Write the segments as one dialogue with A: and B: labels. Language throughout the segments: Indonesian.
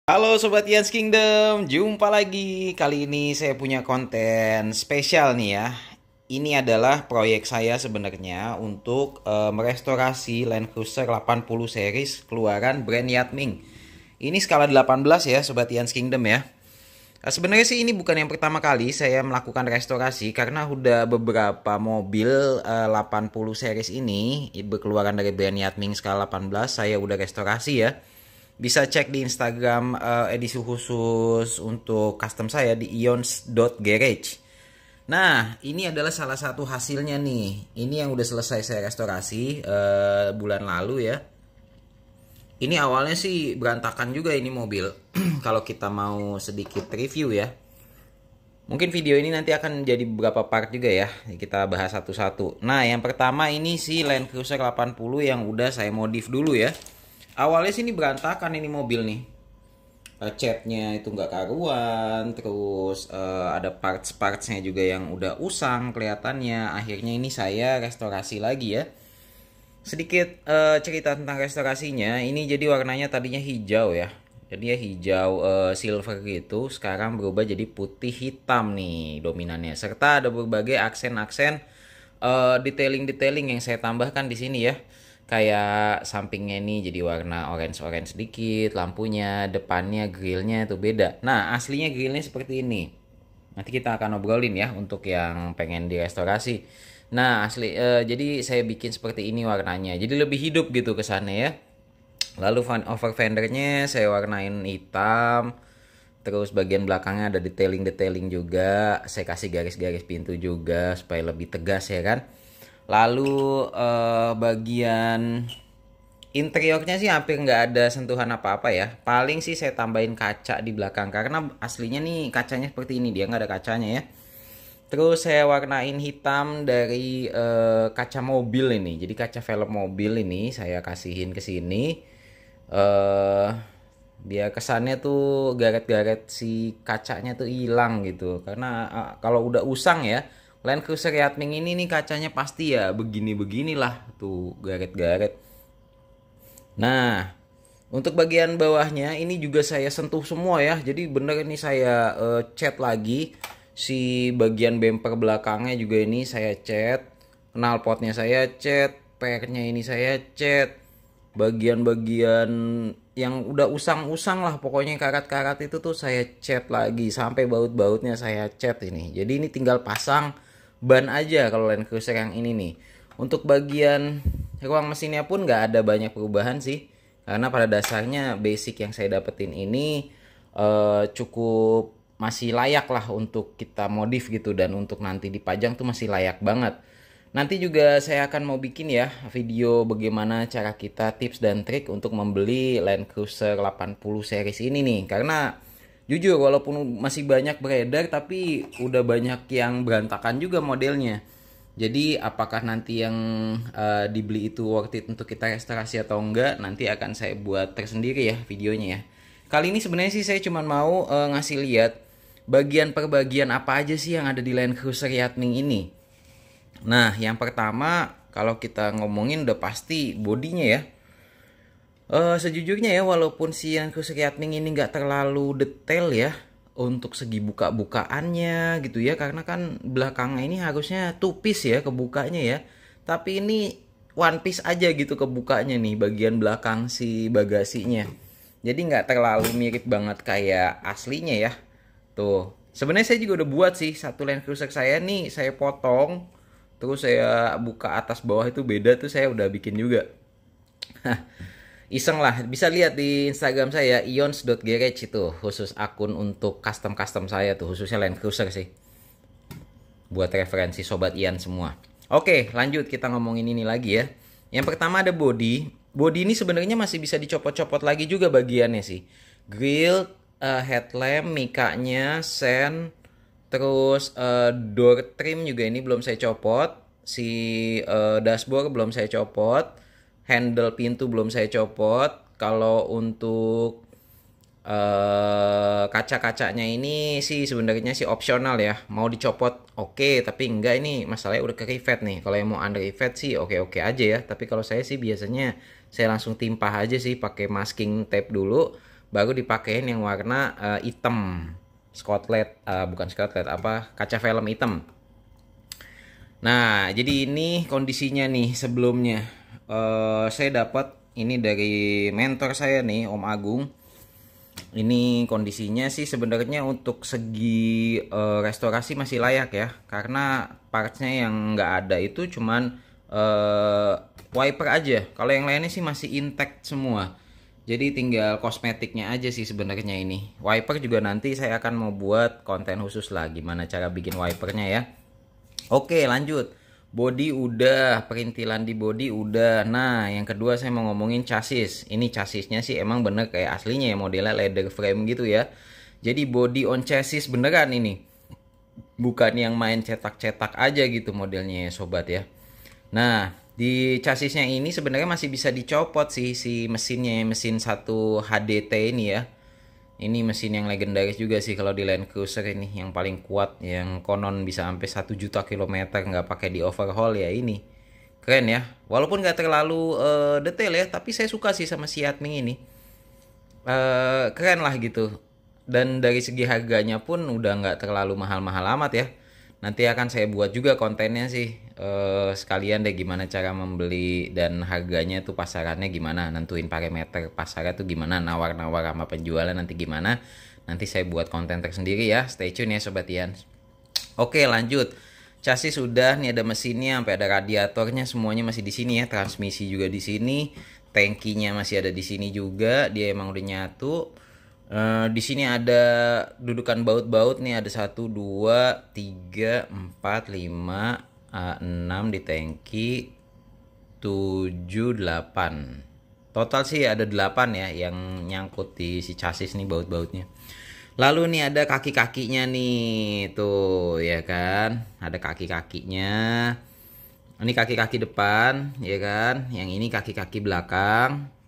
A: Halo Sobat Ian's Kingdom, jumpa lagi. Kali ini saya punya konten spesial nih ya. Ini adalah proyek saya sebenarnya untuk merestorasi Land Cruiser 80 series keluaran brand Yatming. Ini skala 18 ya Sobat Ian's Kingdom ya. Sebenarnya sih ini bukan yang pertama kali saya melakukan restorasi karena udah beberapa mobil 80 series ini berkeluaran dari brand Yatming skala 18 saya udah restorasi ya. Bisa cek di Instagram edisi khusus untuk custom saya di ions.garage. Nah, ini adalah salah satu hasilnya nih. Ini yang udah selesai saya restorasi bulan lalu ya. Ini awalnya sih berantakan juga ini mobil. Kalau kita mau sedikit review ya. Mungkin video ini nanti akan jadi beberapa part juga ya. Kita bahas satu-satu. Nah, yang pertama ini si Land Cruiser 80 yang udah saya modif dulu ya. Awalnya sih ini berantakan ini mobil nih. Catnya itu nggak karuan, terus ada parts-partsnya juga yang udah usang kelihatannya. Akhirnya ini saya restorasi lagi ya. Sedikit cerita tentang restorasinya. Ini jadi warnanya tadinya hijau ya. Jadi ya hijau silver gitu. Sekarang berubah jadi putih hitam nih dominannya. Serta ada berbagai aksen-aksen detailing-detailing yang saya tambahkan di sini ya. Kayak sampingnya ini jadi warna orange-orange sedikit, lampunya, depannya, grillnya itu beda. Nah, aslinya grillnya seperti ini. Nanti kita akan obrolin ya untuk yang pengen direstorasi. Nah, jadi saya bikin seperti ini warnanya. Jadi lebih hidup gitu kesannya ya. Lalu over fendernya saya warnain hitam. Terus bagian belakangnya ada detailing-detailing juga. Saya kasih garis-garis pintu juga supaya lebih tegas ya kan. Lalu bagian interiornya sih hampir nggak ada sentuhan apa-apa ya. Paling sih saya tambahin kaca di belakang karena aslinya nih kacanya seperti ini, dia nggak ada kacanya ya. Terus saya warnain hitam dari kaca mobil ini. Jadi kaca velg mobil ini saya kasihin ke sini. Biar kesannya tuh garet-garet si kacanya tuh hilang gitu. Karena kalau udah usang ya, Land Cruiser Yatming ini nih kacanya pasti ya begini-beginilah tuh garet-garet. Nah, untuk bagian bawahnya ini juga saya sentuh semua ya. Jadi bener ini saya cat lagi. Si bagian bumper belakangnya juga ini saya cat. Knalpotnya saya cat. Pernya ini saya cat. Bagian-bagian yang udah usang-usang lah pokoknya karat-karat itu tuh saya cat lagi. Sampai baut-bautnya saya cat ini. Jadi ini tinggal pasang ban aja kalau Land Cruiser yang ini nih. Untuk bagian ruang mesinnya pun nggak ada banyak perubahan sih. Karena pada dasarnya basic yang saya dapetin ini cukup masih layak lah untuk kita modif gitu. Dan untuk nanti dipajang tuh masih layak banget. Nanti juga saya akan mau bikin ya video bagaimana cara kita tips dan trik untuk membeli Land Cruiser 80 series ini nih. Karena jujur walaupun masih banyak beredar tapi udah banyak yang berantakan juga modelnya. Jadi apakah nanti yang dibeli itu worth it untuk kita restorasi atau enggak, nanti akan saya buat tersendiri ya videonya ya. Kali ini sebenarnya sih saya cuma mau ngasih lihat bagian per bagian apa aja sih yang ada di Land Cruiser Yatming ini. Nah, yang pertama kalau kita ngomongin udah pasti bodinya ya. Sejujurnya ya walaupun si yang Cruiser Yatming ini nggak terlalu detail ya untuk segi buka-bukaannya gitu ya, karena kan belakangnya ini harusnya two piece ya kebukanya ya, tapi ini one piece aja gitu kebukanya nih bagian belakang si bagasinya. Jadi nggak terlalu mirip banget kayak aslinya ya. Tuh, sebenarnya saya juga udah buat sih satu Land Cruiser saya nih, saya potong terus saya buka atas bawah itu beda tuh, saya udah bikin juga. Iseng lah, bisa lihat di Instagram saya ions.garage itu khusus akun untuk custom saya tuh, khususnya Land Cruiser sih, buat referensi sobat Ian semua. Oke, lanjut kita ngomongin ini lagi ya. Yang pertama ada body ini sebenarnya masih bisa dicopot-copot lagi juga bagiannya sih. Grill, headlamp, mikanya, sen, terus door trim juga ini belum saya copot. Si dashboard belum saya copot. Handle pintu belum saya copot. Kalau untuk kaca-kacanya ini sih sebenarnya sih opsional ya. Mau dicopot oke, tapi enggak, ini masalahnya udah ke rivet nih. Kalau yang mau under rivet sih oke-oke aja ya. Tapi kalau saya sih biasanya saya langsung timpah aja sih pakai masking tape dulu. baru dipakein yang warna hitam, Scotland, bukan Scotland, apa, kaca film hitam. Nah, jadi ini kondisinya nih sebelumnya. Saya dapat ini dari mentor saya nih, Om Agung. Ini kondisinya sih sebenarnya untuk segi restorasi masih layak ya, karena partsnya yang nggak ada itu cuman wiper aja. Kalau yang lainnya sih masih intact semua. Jadi tinggal kosmetiknya aja sih sebenarnya ini. Wiper juga nanti saya akan mau buat konten khusus lah gimana cara bikin wipernya ya. Oke, lanjut. Body udah, perintilan di body udah. Nah, yang kedua saya mau ngomongin chassis. Ini chassisnya sih emang bener kayak aslinya ya, modelnya leather frame gitu ya. Jadi body on chassis beneran ini. Bukan yang main cetak-cetak aja gitu modelnya ya sobat ya. Nah, di chassisnya ini sebenarnya masih bisa dicopot sih si mesinnya, mesin 1 HDT ini ya. Ini mesin yang legendaris juga sih kalau di Land Cruiser ini, yang paling kuat, yang konon bisa sampai 1 juta kilometer nggak pakai di overhaul ya ini. Keren ya. Walaupun nggak terlalu detail ya, tapi saya suka sih sama si Yatming ini. Keren lah gitu. Dan dari segi harganya pun udah nggak terlalu mahal-mahal amat ya. Nanti akan saya buat juga kontennya sih, sekalian deh gimana cara membeli dan harganya tuh pasarannya gimana, nentuin parameter pasarnya tuh gimana, nawar-nawar sama penjualnya nanti gimana. Nanti saya buat konten tersendiri ya, stay tune ya Sobat Ian. Oke, lanjut. Chassis sudah, nih ada mesinnya, sampai ada radiatornya, semuanya masih di sini ya, transmisi juga di sini, tangkinya masih ada di sini juga, dia emang udah nyatu. Di sini ada dudukan baut-baut nih, ada 1, 2, 3, 4, 5, 6 di tangki, 7, 8. Total sih ada 8 ya yang nyangkut di si chassis nih baut-bautnya. Lalu nih ada kaki-kakinya nih, tuh ya kan, ada kaki-kakinya. Ini kaki-kaki depan ya kan, yang ini kaki-kaki belakang.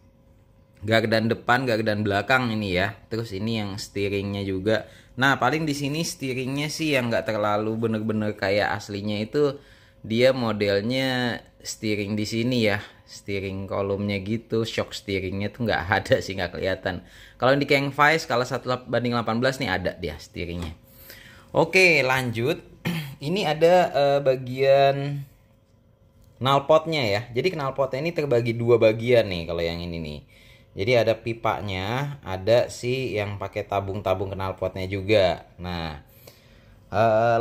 A: Gardan depan, gardan belakang ini ya. Terus ini yang steeringnya juga. Nah, paling di sini steeringnya sih yang nggak terlalu bener-bener kayak aslinya itu, dia modelnya steering di sini ya, steering kolumnya gitu. Shock steeringnya tuh nggak ada sih, nggak kelihatan. Kalau di Kang Vice kalau 1:18 nih ada dia steeringnya. Oke, lanjut. Ini ada bagian knalpotnya ya. Jadi knalpotnya ini terbagi 2 bagian nih kalau yang ini nih. Jadi ada pipanya, ada si yang pakai tabung-tabung knalpotnya juga. Nah,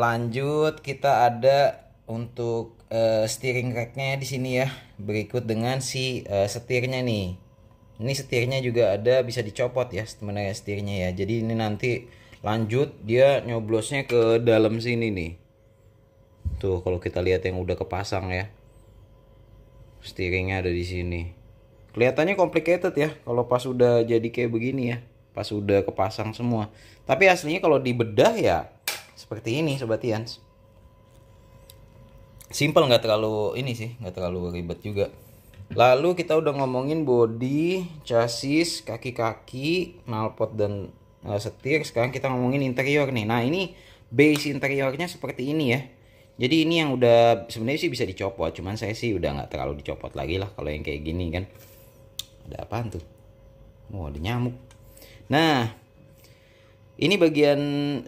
A: lanjut kita ada untuk steering racknya di sini ya. Berikut dengan si setirnya nih. Ini setirnya juga ada, bisa dicopot ya sebenarnya setirnya ya. Jadi ini nanti lanjut dia nyoblosnya ke dalam sini nih. Tuh kalau kita lihat yang udah kepasang ya. Steeringnya ada di sini. Kelihatannya complicated ya kalau pas udah jadi kayak begini ya, pas udah kepasang semua. Tapi aslinya kalau dibedah ya seperti ini Sobat Ians. Simple, nggak terlalu ini sih, nggak terlalu ribet juga. Lalu kita udah ngomongin body, chassis, kaki-kaki, knalpot dan setir. Sekarang kita ngomongin interior nih. Nah ini base interiornya seperti ini ya. Jadi ini yang udah sebenarnya sih bisa dicopot, cuman saya sih udah nggak terlalu dicopot lagi lah kalau yang kayak gini kan. Ada apaan tuh? Oh, ada nyamuk. Nah, ini bagian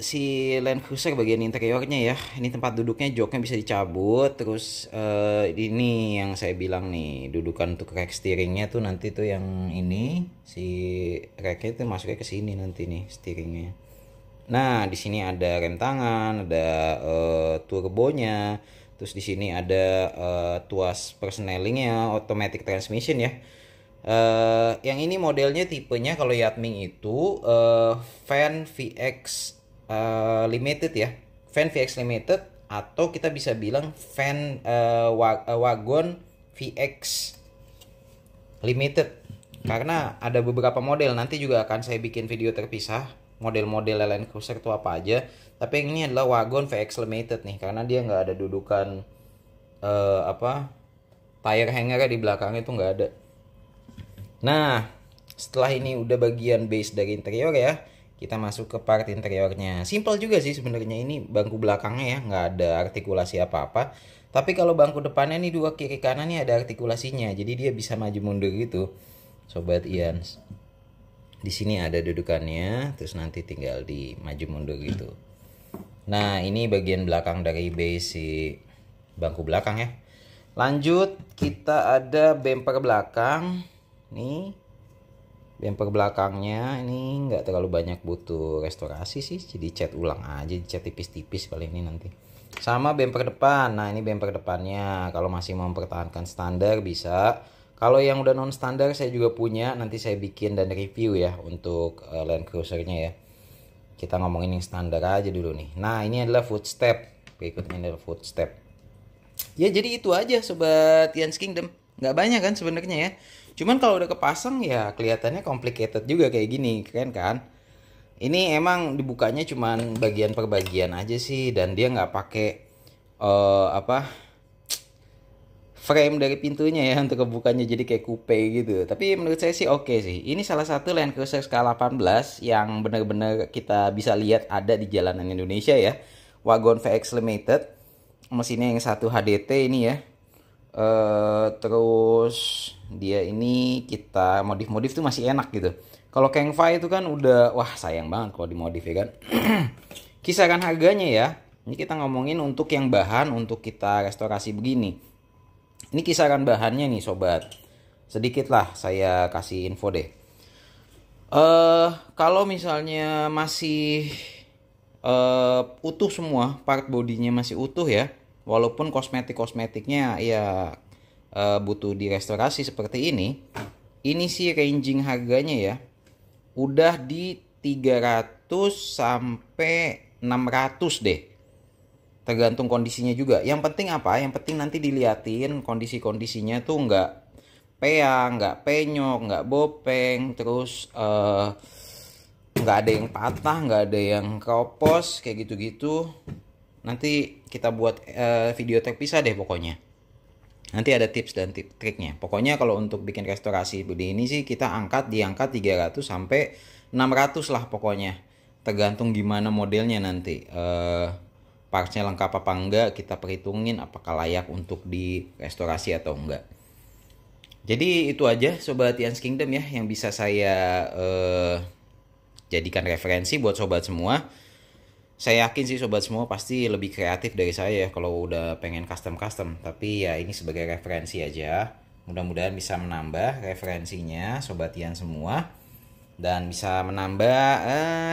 A: si Land Cruiser, bagian interiornya ya. Ini tempat duduknya, joknya bisa dicabut. Terus ini yang saya bilang nih, dudukan untuk rack steeringnya tuh nanti tuh yang ini, si racknya tuh masuknya ke sini nanti nih steeringnya. Nah, di sini ada rem tangan, ada turbonya. Terus di sini ada tuas persnelingnya, automatic transmission ya. Yang ini modelnya tipenya kalau Yatming itu Fan VX Limited ya, Fan VX Limited, atau kita bisa bilang Fan Wagon VX Limited, karena ada beberapa model. Nanti juga akan saya bikin video terpisah model-model Land Cruiser itu apa aja. Tapi yang ini adalah Wagon VX Limited nih, karena dia nggak ada dudukan tire hanger di belakangnya itu nggak ada. Nah, setelah ini udah bagian base dari interior ya, kita masuk ke part interiornya. Simple juga sih sebenarnya, ini bangku belakangnya ya, nggak ada artikulasi apa-apa. Tapi kalau bangku depannya nih, 2 kiri kanan nih ada artikulasinya, jadi dia bisa maju mundur gitu, Sobat Ians. Di sini ada dudukannya, terus nanti tinggal di maju mundur gitu. Nah, ini bagian belakang dari base si bangku belakang ya. Lanjut, kita ada bumper belakang. Nih, bumper belakangnya ini nggak terlalu banyak butuh restorasi sih, jadi cat ulang aja, cat tipis-tipis paling ini nanti. Sama bumper depan. Nah, ini bumper depannya. Kalau masih mau mempertahankan standar bisa. Kalau yang udah non standar saya juga punya, nanti saya bikin dan review ya untuk Land Cruiser-nya ya. Kita ngomongin yang standar aja dulu nih. Nah, ini adalah footstep. Berikutnya adalah footstep. Ya, jadi itu aja sobat Ian's Kingdom. Nggak banyak kan sebenarnya ya. Cuman kalau udah kepasang ya kelihatannya complicated juga kayak gini, keren kan? Ini emang dibukanya cuman bagian per bagian aja sih, dan dia nggak pakai frame dari pintunya ya untuk kebukanya jadi kayak coupe gitu. Tapi menurut saya sih oke sih. Ini salah satu Land Cruiser K18 yang benar-benar kita bisa lihat ada di jalanan Indonesia ya. Wagon VX Limited. Mesinnya yang 1 HDT ini ya. Terus dia ini kita modif-modif tuh masih enak gitu. Kalau Kang Fai itu kan udah wah sayang banget kalau dimodif ya kan. Kisaran harganya ya. Ini kita ngomongin untuk yang bahan untuk kita restorasi begini. Ini kisaran bahannya nih sobat. Sedikit lah saya kasih info deh. Kalau misalnya masih utuh semua, part bodinya masih utuh ya. Walaupun kosmetiknya ya butuh direstorasi seperti ini. Ini sih ranging harganya ya. Udah di 300 sampai 600 deh. Tergantung kondisinya juga. Yang penting apa? Yang penting nanti diliatin kondisi-kondisinya tuh nggak peang, nggak penyok, nggak bopeng, terus nggak ada yang patah, nggak ada yang keropos, kayak gitu-gitu. Nanti kita buat video terpisah deh pokoknya. Nanti ada tips dan triknya. Pokoknya kalau untuk bikin restorasi seperti ini sih kita diangkat 300 sampai 600 lah pokoknya. Tergantung gimana modelnya nanti. Partsnya lengkap apa enggak, kita perhitungin apakah layak untuk direstorasi atau enggak. Jadi itu aja sobat Ian's Kingdom ya yang bisa saya jadikan referensi buat sobat semua. Saya yakin sih sobat semua pasti lebih kreatif dari saya ya kalau udah pengen custom. Tapi ya ini sebagai referensi aja. Mudah-mudahan bisa menambah referensinya sobat Ian semua. Dan bisa menambah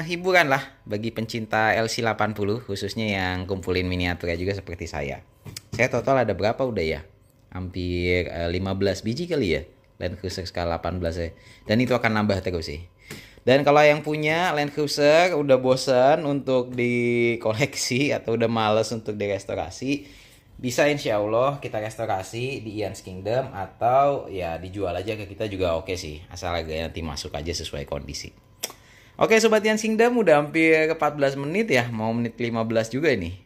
A: hiburan lah bagi pencinta LC80 khususnya yang kumpulin miniaturnya juga seperti saya. Saya total ada berapa udah ya? Hampir 15 biji kali ya Land Cruiser K18 ya. Dan itu akan nambah terus sih. Dan kalau yang punya Land Cruiser udah bosan untuk dikoleksi atau udah males untuk direstorasi, bisa insya Allah kita restorasi di Ian's Kingdom atau ya dijual aja ke kita juga oke sih. Asal harganya nanti masuk aja sesuai kondisi. Oke sobat Ian's Kingdom, udah hampir 14 menit ya, mau menit 15 juga ini.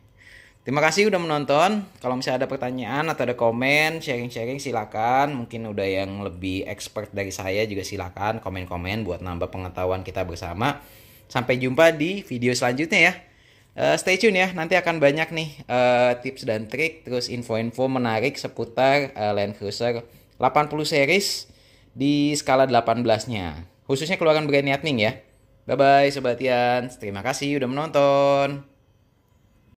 A: Terima kasih udah menonton. Kalau misalnya ada pertanyaan atau ada komen, sharing-sharing silakan. Mungkin udah yang lebih expert dari saya juga silakan komen-komen buat nambah pengetahuan kita bersama. Sampai jumpa di video selanjutnya ya. Stay tune ya, nanti akan banyak nih tips dan trik, terus info-info menarik seputar Land Cruiser 80 series di skala 18-nya. Khususnya keluaran brand Yatning ya. Bye-bye Sobat Ian, terima kasih udah menonton.